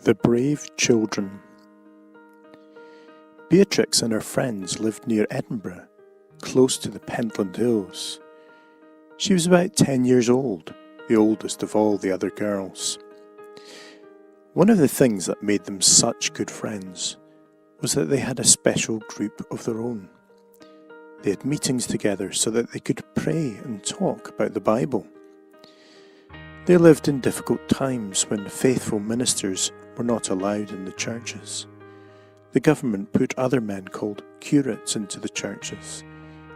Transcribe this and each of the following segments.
The Brave Children. Beatrix and her friends lived near Edinburgh, close to the Pentland Hills. She was about 10 years old, the oldest of all the other girls. One of the things that made them such good friends was that they had a special group of their own. They had meetings together so that they could pray and talk about the Bible. They lived in difficult times when faithful ministers were not allowed in the churches. The government put other men called curates into the churches.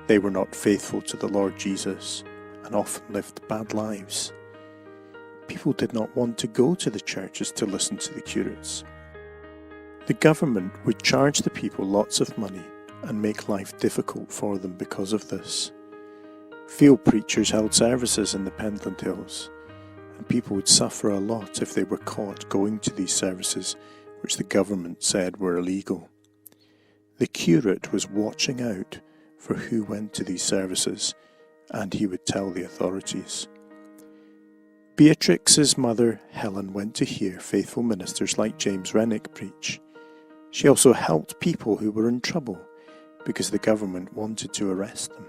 They were not faithful to the Lord Jesus and often lived bad lives. People did not want to go to the churches to listen to the curates. The government would charge the people lots of money and make life difficult for them because of this. Field preachers held services in the Pentland Hills, and people would suffer a lot if they were caught going to these services, which the government said were illegal. The curate was watching out for who went to these services, and he would tell the authorities. Beatrix's mother, Helen, went to hear faithful ministers like James Renwick preach. She also helped people who were in trouble because the government wanted to arrest them.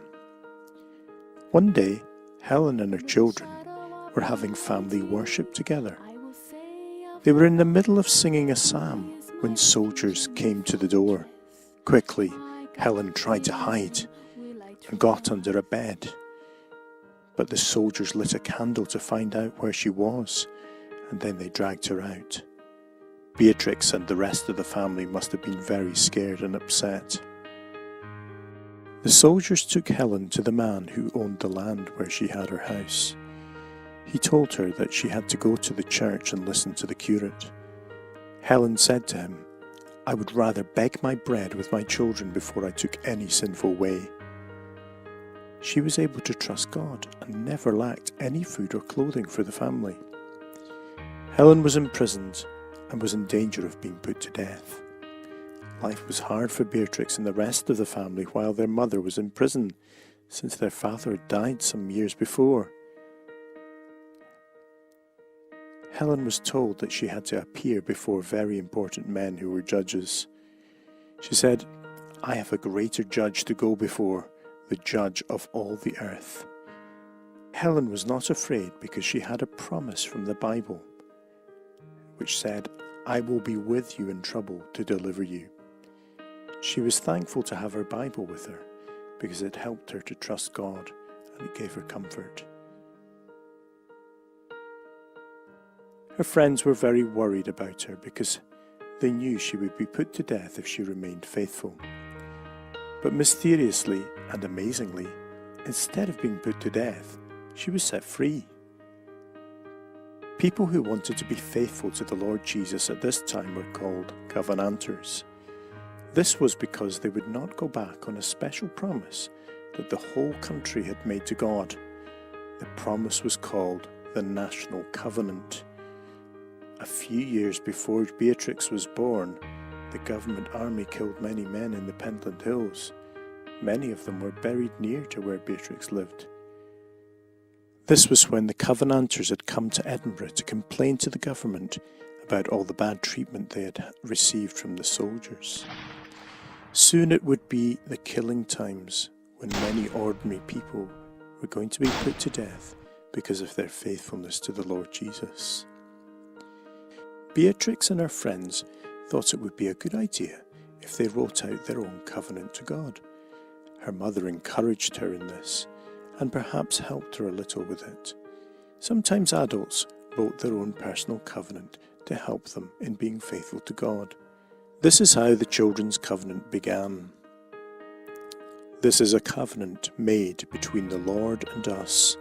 One day, Helen and her children were having family worship together. They were in the middle of singing a psalm when soldiers came to the door. Quickly, Helen tried to hide and got under a bed. But the soldiers lit a candle to find out where she was, and then they dragged her out. Beatrix and the rest of the family must have been very scared and upset. The soldiers took Helen to the man who owned the land where she had her house. He told her that she had to go to the church and listen to the curate. Helen said to him, "I would rather beg my bread with my children before I took any sinful way." She was able to trust God and never lacked any food or clothing for the family. Helen was imprisoned and was in danger of being put to death. Life was hard for Beatrix and the rest of the family while their mother was in prison, since their father had died some years before. Helen was told that she had to appear before very important men who were judges. She said, "I have a greater judge to go before, the judge of all the earth." Helen was not afraid because she had a promise from the Bible, which said, "I will be with you in trouble to deliver you." She was thankful to have her Bible with her because it helped her to trust God and it gave her comfort. Her friends were very worried about her because they knew she would be put to death if she remained faithful. But mysteriously and amazingly, instead of being put to death, she was set free. People who wanted to be faithful to the Lord Jesus at this time were called Covenanters. This was because they would not go back on a special promise that the whole country had made to God. The promise was called the National Covenant. A few years before Beatrix was born, the government army killed many men in the Pentland Hills. Many of them were buried near to where Beatrix lived. This was when the Covenanters had come to Edinburgh to complain to the government about all the bad treatment they had received from the soldiers. Soon it would be the killing times when many ordinary people were going to be put to death because of their faithfulness to the Lord Jesus. Beatrix and her friends thought it would be a good idea if they wrote out their own covenant to God. Her mother encouraged her in this and perhaps helped her a little with it. Sometimes adults wrote their own personal covenant to help them in being faithful to God. This is how the children's covenant began. "This is a covenant made between the Lord and us,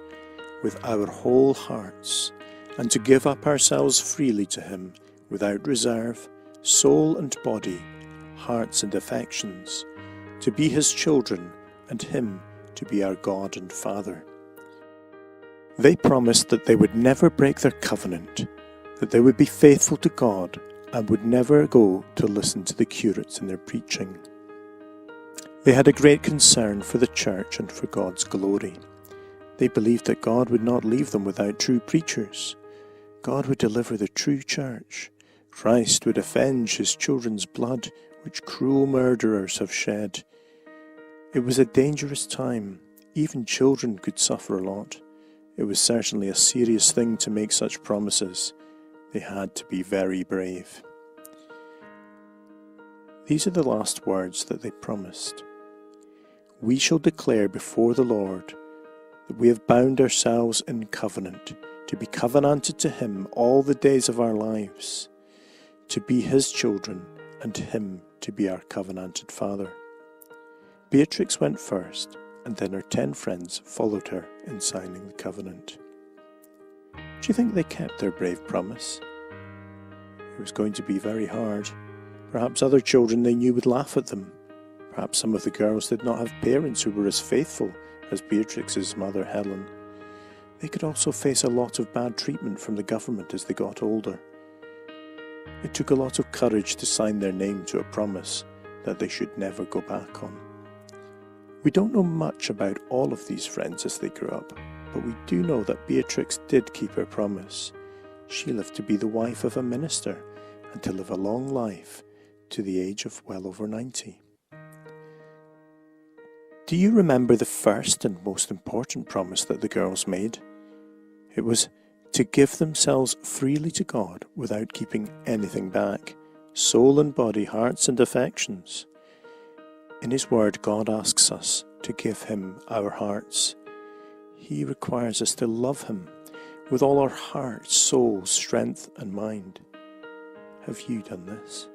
with our whole hearts, and to give up ourselves freely to Him, without reserve, soul and body, hearts and affections, to be His children, and Him to be our God and Father." They promised that they would never break their covenant, that they would be faithful to God, and would never go to listen to the curates in their preaching. They had a great concern for the church and for God's glory. They believed that God would not leave them without true preachers. God would deliver the true church, Christ would avenge his children's blood, which cruel murderers have shed. It was a dangerous time. Even children could suffer a lot. It was certainly a serious thing to make such promises. They had to be very brave. These are the last words that they promised. We shall declare before the Lord that we have bound ourselves in covenant to be covenanted to him all the days of our lives, to be his children and him to be our covenanted father. Beatrix went first, and then her 10 friends followed her in signing the covenant. Do you think they kept their brave promise? It was going to be very hard. Perhaps other children they knew would laugh at them. Perhaps some of the girls did not have parents who were as faithful as Beatrix's mother Helen. They could also face a lot of bad treatment from the government as they got older. It took a lot of courage to sign their name to a promise that they should never go back on. We don't know much about all of these friends as they grew up, but we do know that Beatrix did keep her promise. She lived to be the wife of a minister and to live a long life to the age of well over 90. Do you remember the first and most important promise that the girls made? It was to give themselves freely to God without keeping anything back, soul and body, hearts and affections. In his word, God asks us to give him our hearts. He requires us to love him with all our heart, soul, strength and mind. Have you done this?